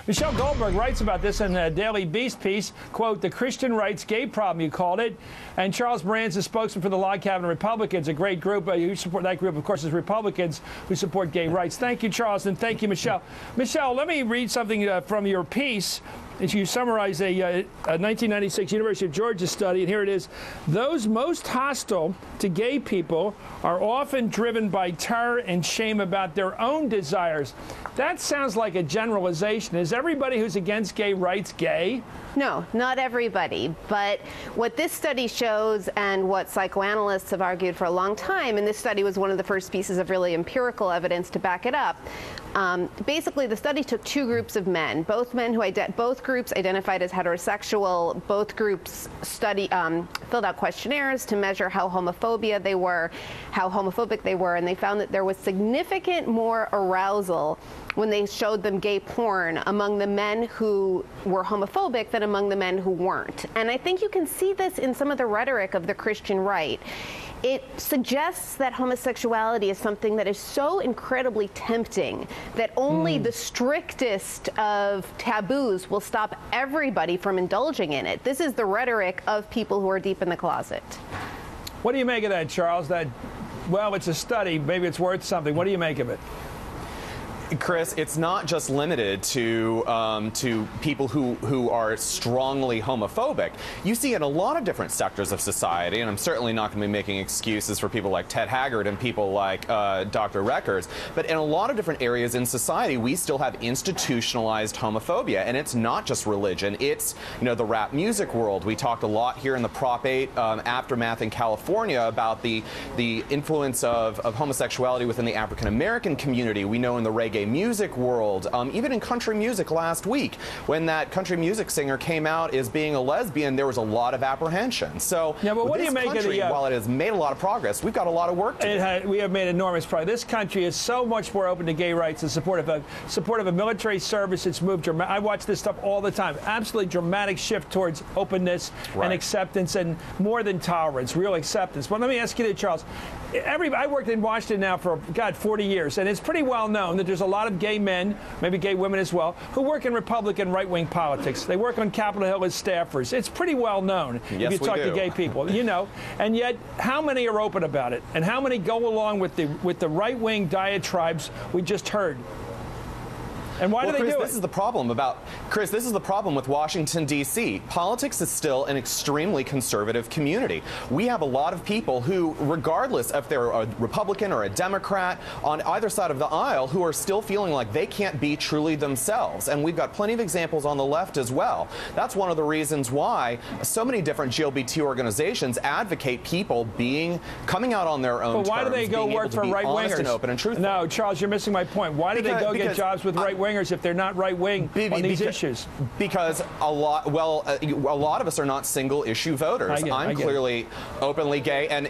Michelle Goldberg writes about this in a Daily Beast piece, quote, "The Christian rights gay problem," you called it. And Charles Moran's the spokesman for the Log Cabin Republicans, a great group. You support that group, of course, is Republicans who support gay rights. Thank you, Charles, and thank you, Michelle. Michelle, let me read something from your piece. You summarize a 1996 University of Georgia study, and here it is. Those most hostile to gay people are often driven by terror and shame about their own desires. That sounds like a generalization. Is everybody who's against gay rights gay? No, not everybody. But what this study shows, and what psychoanalysts have argued for a long time, and this study was one of the first pieces of really empirical evidence to back it up. Basically, the study took two groups of men, both groups identified as heterosexual. Both groups filled out questionnaires to measure how homophobic they were, and they found that there was significant more arousal when they showed them gay porn among the men who were homophobic than among the men who weren't. And I think you can see this in some of the rhetoric of the Christian right. It suggests that homosexuality is something that is so incredibly tempting that only the strictest of taboos will stop everybody from indulging in it. This is the rhetoric of people who are deep in the closet. What do you make of that, Charles? Well, it's a study. Maybe it's worth something. What do you make of it? Chris, it's not just limited to people who are strongly homophobic. You see in a lot of different sectors of society, and I'm certainly not going to be making excuses for people like Ted Haggard and people like Dr. Reckers, but in a lot of different areas in society, we still have institutionalized homophobia, and it's not just religion. It's, the rap music world. We talked a lot here in the Prop 8 aftermath in California about the influence of homosexuality within the African American community. We know in the reggae music world, even in country music last week, when that country music singer came out as being a lesbian, there was a lot of apprehension. So, yeah, but what do you make of the, while it has made a lot of progress, we've got a lot of work to do. We have made enormous progress. This country is so much more open to gay rights and support of a military service. It's moved dramatically. I watch this stuff all the time. Absolutely dramatic shift towards openness and acceptance, and more than tolerance, real acceptance. But let me ask you this, Charles. I worked in Washington now for, 40 years, and it's pretty well known that there's a lot of gay men, maybe gay women as well, who work in Republican right-wing politics. They work on Capitol Hill as staffers. It's pretty well known if you talk to gay people, And yet, how many are open about it? And how many go along with the right-wing diatribes we just heard? And why do they do it? This is the problem with Washington, D.C. Politics is still an extremely conservative community. We have a lot of people who, regardless if they're a Republican or a Democrat on either side of the aisle, who are still feeling like they can't be truly themselves. And we've got plenty of examples on the left as well. That's one of the reasons why so many different GLBT organizations advocate people coming out on their own terms. But why do they go work for right-wingers? And open and truthful. No, Charles, you're missing my point. Why do they go get jobs with right-wingers if they're not right-wing on these issues? Because a lot of us are not single-issue voters. I'm clearly openly gay, and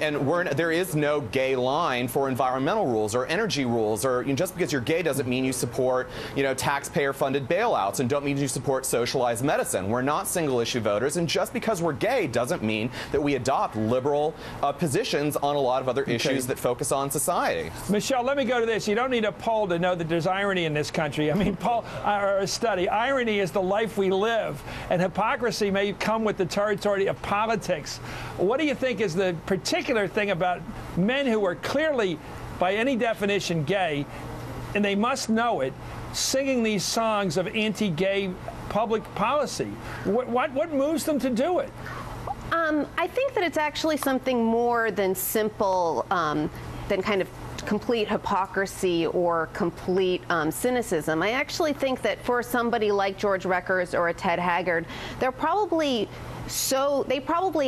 there is no gay line for environmental rules or energy rules, or just because you're gay doesn't mean you support, taxpayer-funded bailouts, and don't mean you support socialized medicine. We're not single-issue voters, and just because we're gay doesn't mean that we adopt liberal positions on a lot of other issues that focus on society. Michelle, let me go to this. You don't need a poll to know that there's irony in this country. I mean, or a study. Irony is the life we live, and hypocrisy may come with the territory of politics. What do you think is the particular thing about men who are clearly, by any definition, gay, and they must know it, singing these songs of anti-gay public policy? What moves them to do it? I think that it's actually something more than simple, than kind of complete hypocrisy or complete cynicism. I actually think that for somebody like George Reckers or a Ted Haggard, they probably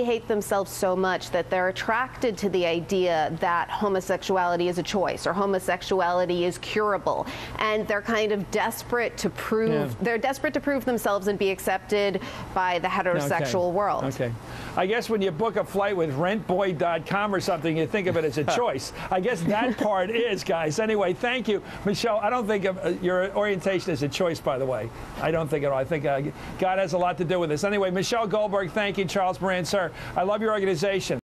hate themselves so much that they're attracted to the idea that homosexuality is a choice or homosexuality is curable, and they're kind of desperate to prove themselves and be accepted by the heterosexual world. Okay. I guess when you book a flight with rentboy.com or something, you think of it as a choice. I guess that part is, guys. Anyway, thank you, Michelle. I don't think of your orientation as a choice, by the way. I don't think at all. I think God has a lot to do with this. Anyway, Michelle Goldberg, thank you. Charles Moran, sir. I love your organization.